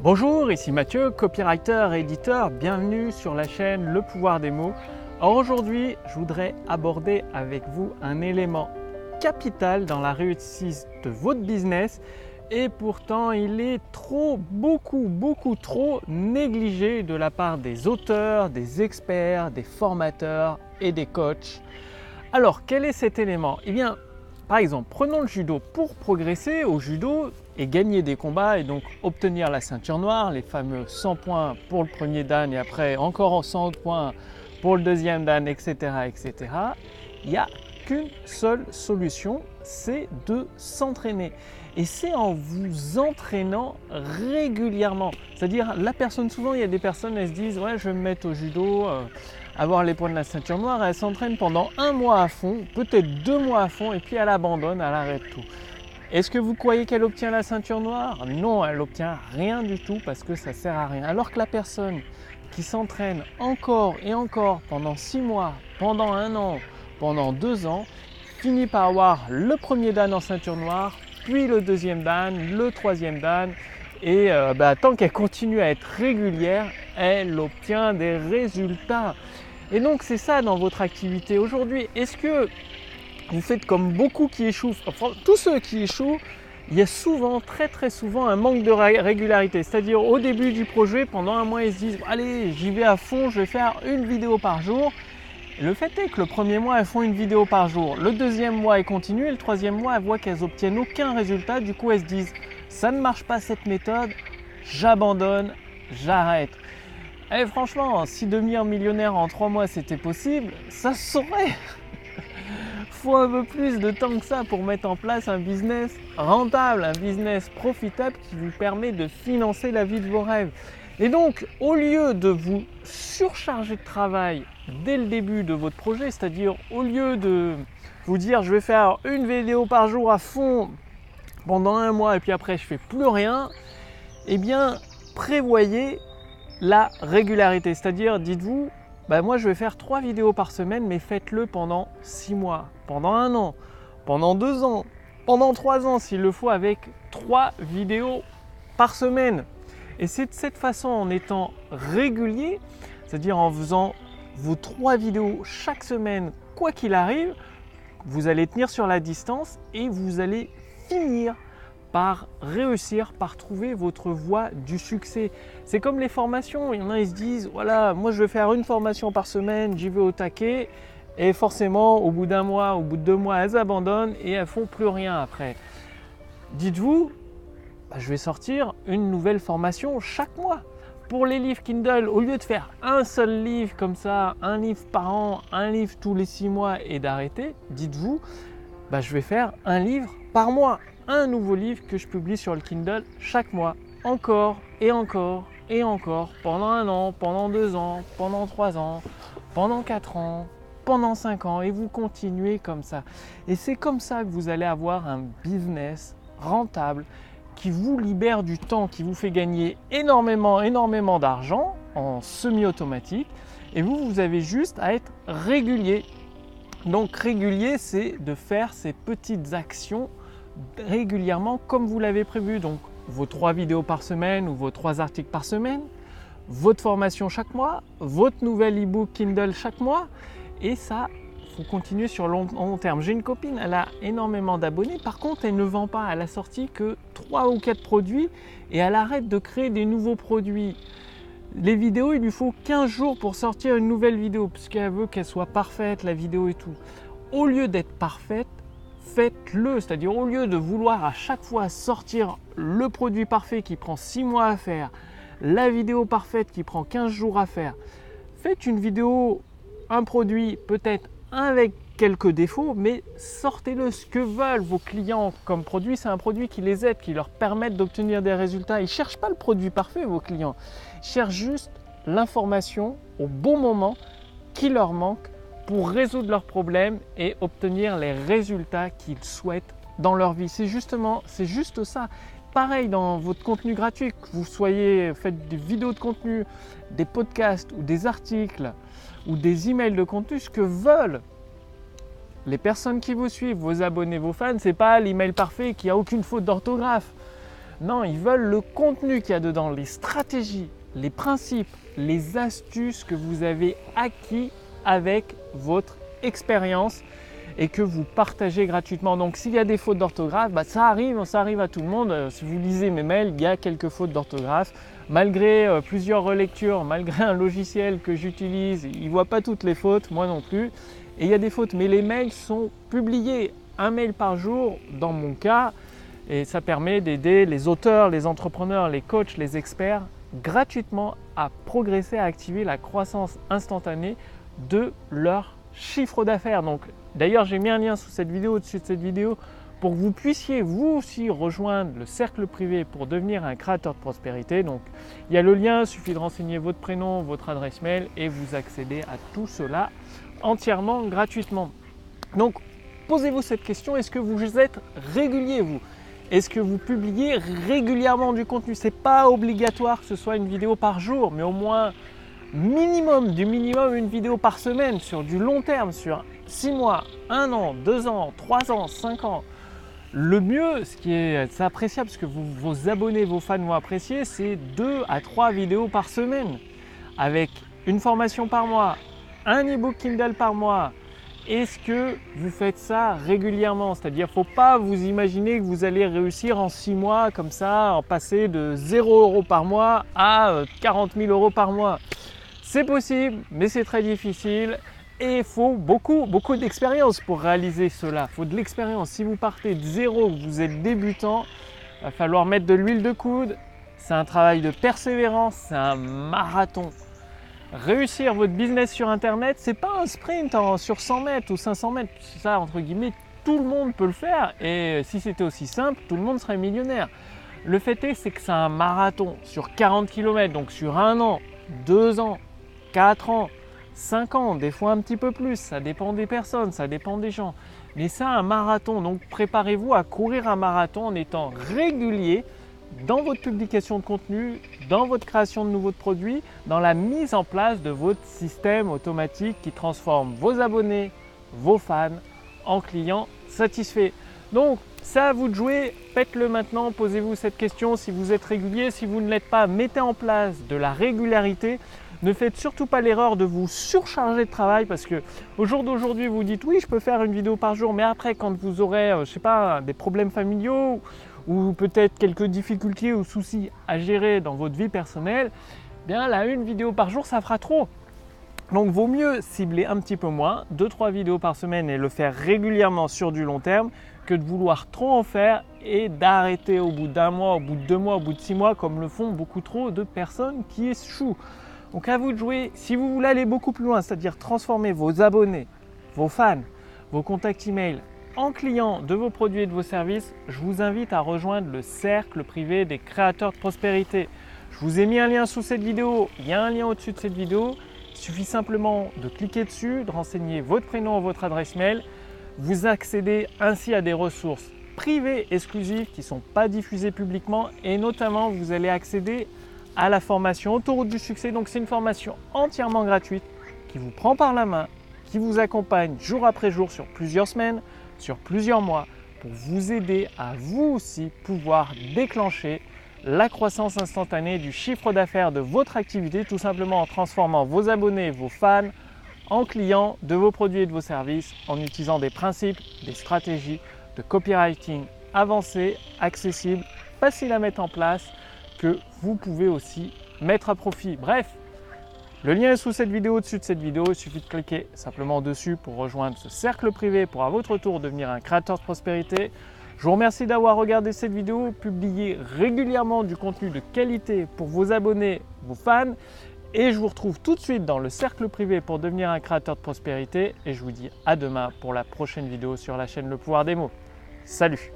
Bonjour, ici Mathieu, copywriter et éditeur. Bienvenue sur la chaîne Le Pouvoir des mots. Alors aujourd'hui, je voudrais aborder avec vous un élément capital dans la réussite de votre business et pourtant il est beaucoup trop négligé de la part des auteurs, des experts, des formateurs et des coachs. Alors quel est cet élément? Eh bien, par exemple, prenons le judo. Pour progresser au judo et gagner des combats et donc obtenir la ceinture noire, les fameux 100 points pour le premier dan et après encore 100 points pour le deuxième dan, etc. Il n'y a qu'une seule solution, c'est de s'entraîner. Et c'est en vous entraînant régulièrement. C'est-à-dire, souvent il y a des personnes, elles se disent « ouais, je vais me mettre au judo ». Avoir les points de la ceinture noire, elle s'entraîne pendant 1 mois à fond, peut-être 2 mois à fond, et puis elle abandonne, elle arrête tout. Est-ce que vous croyez qu'elle obtient la ceinture noire? Non, elle n'obtient rien du tout parce que ça ne sert à rien. Alors que la personne qui s'entraîne encore et encore pendant 6 mois, pendant 1 an, pendant 2 ans, finit par avoir le premier dan en ceinture noire, puis le deuxième dan, le troisième dan, et tant qu'elle continue à être régulière, elle obtient des résultats. Et donc c'est ça dans votre activité aujourd'hui. Est-ce que vous faites comme beaucoup qui échouent? Enfin, tous ceux qui échouent, il y a souvent, très souvent, un manque de régularité. C'est-à-dire au début du projet, pendant 1 mois, ils se disent « allez, j'y vais à fond, je vais faire une vidéo par jour ». Le fait est que le premier mois, elles font une vidéo par jour. Le deuxième mois, elles continuent. Et le troisième mois, elles voient qu'elles n'obtiennent aucun résultat. Du coup, elles se disent « ça ne marche pas cette méthode, j'abandonne, j'arrête ». Et franchement, si devenir millionnaire en 3 mois c'était possible, ça se saurait. Faut un peu plus de temps que ça pour mettre en place un business rentable, un business profitable qui vous permet de financer la vie de vos rêves. Et donc, au lieu de vous surcharger de travail dès le début de votre projet, c'est-à-dire au lieu de vous dire je vais faire une vidéo par jour à fond pendant 1 mois et puis après je fais plus rien, eh bien prévoyez la régularité, c'est-à-dire dites-vous moi je vais faire 3 vidéos par semaine, mais faites-le pendant 6 mois, pendant 1 an, pendant 2 ans, pendant 3 ans s'il le faut, avec 3 vidéos par semaine. Et c'est de cette façon, en étant régulier, c'est-à-dire en faisant vos 3 vidéos chaque semaine, quoi qu'il arrive, vous allez tenir sur la distance et vous allez finir par réussir, par trouver votre voie du succès. C'est comme les formations, il y en a ils se disent voilà, moi je vais faire une formation par semaine, j'y vais au taquet, et forcément au bout d'1 mois, au bout de 2 mois, elles abandonnent et elles font plus rien après. Dites-vous, je vais sortir une nouvelle formation chaque mois. Pour les livres Kindle, au lieu de faire un seul livre comme ça, un livre par an, un livre tous les 6 mois et d'arrêter, dites-vous, je vais faire un livre par mois. Un nouveau livre que je publie sur le Kindle chaque mois, encore et encore et encore, pendant 1 an, pendant 2 ans, pendant 3 ans, pendant 4 ans, pendant 5 ans, et vous continuez comme ça. Et c'est comme ça que vous allez avoir un business rentable qui vous libère du temps, qui vous fait gagner énormément d'argent en semi-automatique, et vous avez juste à être régulier. Donc régulier, c'est de faire ces petites actions régulièrement comme vous l'avez prévu. Donc vos 3 vidéos par semaine ou vos 3 articles par semaine, votre formation chaque mois, votre nouvel e-book Kindle chaque mois, et ça, il faut continuer sur long terme. J'ai une copine, elle a énormément d'abonnés, par contre elle ne vend pas, elle a sorti que 3 ou 4 produits et elle arrête de créer des nouveaux produits. Les vidéos, il lui faut 15 jours pour sortir une nouvelle vidéo, puisqu'elle veut qu'elle soit parfaite, la vidéo et tout. Au lieu d'être parfaite, faites-le, c'est-à-dire au lieu de vouloir à chaque fois sortir le produit parfait qui prend 6 mois à faire, la vidéo parfaite qui prend 15 jours à faire, faites une vidéo, un produit peut-être avec quelques défauts, mais sortez-le. Ce que veulent vos clients comme produit, c'est un produit qui les aide, qui leur permette d'obtenir des résultats. Ils ne cherchent pas le produit parfait, vos clients. Ils cherchent juste l'information au bon moment qui leur manque pour résoudre leurs problèmes et obtenir les résultats qu'ils souhaitent dans leur vie. C'est juste ça. Pareil dans votre contenu gratuit, que vous faites des vidéos de contenu, des podcasts ou des articles ou des emails de contenu, ce que veulent les personnes qui vous suivent, vos abonnés, vos fans, c'est pas l'email parfait qui a aucune faute d'orthographe. Non, ils veulent le contenu qu'il y a dedans, les stratégies, les principes, les astuces que vous avez acquis avec votre expérience et que vous partagez gratuitement. Donc s'il y a des fautes d'orthographe, ça arrive à tout le monde. Si vous lisez mes mails, il y a quelques fautes d'orthographe. Malgré plusieurs relectures, malgré un logiciel que j'utilise, il ne voit pas toutes les fautes, moi non plus. Et il y a des fautes, mais les mails sont publiés, un mail par jour dans mon cas. Et ça permet d'aider les auteurs, les entrepreneurs, les coachs, les experts gratuitement à progresser, à activer la croissance instantanée de leur chiffre d'affaires. Donc d'ailleurs, j'ai mis un lien sous cette vidéo, au-dessus de cette vidéo, pour que vous puissiez vous aussi rejoindre le cercle privé pour devenir un créateur de prospérité. Donc il y a le lien, il suffit de renseigner votre prénom, votre adresse mail et vous accédez à tout cela entièrement gratuitement. Donc posez-vous cette question, est-ce que vous êtes régulier vous? Est-ce que vous publiez régulièrement du contenu? Ce n'est pas obligatoire que ce soit une vidéo par jour, mais au moins minimum une vidéo par semaine sur du long terme, sur 6 mois, 1 an, 2 ans, 3 ans, 5 ans. Le mieux, ce qui est appréciable, ce que vos abonnés, vos fans vont apprécier, c'est 2 à 3 vidéos par semaine avec une formation par mois, un e-book Kindle par mois. Est-ce que vous faites ça régulièrement? C'est-à-dire, il ne faut pas vous imaginer que vous allez réussir en 6 mois comme ça, en passer de 0 € par mois à 40 000 € par mois. C'est possible, mais c'est très difficile et il faut beaucoup d'expérience pour réaliser cela. Il faut de l'expérience. Si vous partez de zéro, que vous êtes débutant, il va falloir mettre de l'huile de coude. C'est un travail de persévérance, c'est un marathon. Réussir votre business sur Internet, ce n'est pas un sprint sur 100 mètres ou 500 mètres. Ça, entre guillemets, tout le monde peut le faire. Et si c'était aussi simple, tout le monde serait millionnaire. Le fait est, c'est que c'est un marathon sur 40 km, donc sur 1 an, 2 ans, 4 ans, 5 ans, des fois un petit peu plus. Ça dépend des personnes, ça dépend des gens. Mais c'est un marathon, donc préparez-vous à courir un marathon en étant régulier dans votre publication de contenu, dans votre création de nouveaux produits, dans la mise en place de votre système automatique qui transforme vos abonnés, vos fans en clients satisfaits. Donc, c'est à vous de jouer, faites-le maintenant, posez-vous cette question si vous êtes régulier, si vous ne l'êtes pas, mettez en place de la régularité. Ne faites surtout pas l'erreur de vous surcharger de travail parce que au jour d'aujourd'hui, vous dites oui, je peux faire une vidéo par jour, mais après, quand vous aurez, je sais pas, des problèmes familiaux ou peut-être quelques difficultés ou soucis à gérer dans votre vie personnelle, bien là, une vidéo par jour, ça fera trop. Donc, vaut mieux cibler un petit peu moins, 2-3 vidéos par semaine et le faire régulièrement sur du long terme que de vouloir trop en faire et d'arrêter au bout d'1 mois, au bout de 2 mois, au bout de 6 mois, comme le font beaucoup trop de personnes qui échouent. Donc à vous de jouer, si vous voulez aller beaucoup plus loin, c'est-à-dire transformer vos abonnés, vos fans, vos contacts email en clients de vos produits et de vos services, je vous invite à rejoindre le cercle privé des créateurs de prospérité. Je vous ai mis un lien sous cette vidéo, il y a un lien au-dessus de cette vidéo. Il suffit simplement de cliquer dessus, de renseigner votre prénom et votre adresse mail. Vous accédez ainsi à des ressources privées exclusives qui ne sont pas diffusées publiquement et notamment vous allez accéder à la formation Autoroute du succès. Donc c'est une formation entièrement gratuite qui vous prend par la main, qui vous accompagne jour après jour sur plusieurs semaines, sur plusieurs mois pour vous aider à vous aussi pouvoir déclencher la croissance instantanée du chiffre d'affaires de votre activité, tout simplement en transformant vos abonnés, vos fans en clients de vos produits et de vos services en utilisant des principes, des stratégies de copywriting avancées, accessibles, faciles à mettre en place, que vous pouvez aussi mettre à profit. Bref, le lien est sous cette vidéo, au-dessus de cette vidéo. Il suffit de cliquer simplement dessus pour rejoindre ce cercle privé pour à votre tour devenir un créateur de prospérité. Je vous remercie d'avoir regardé cette vidéo. Publiez régulièrement du contenu de qualité pour vos abonnés, vos fans. Et je vous retrouve tout de suite dans le cercle privé pour devenir un créateur de prospérité. Et je vous dis à demain pour la prochaine vidéo sur la chaîne Le Pouvoir des Mots. Salut!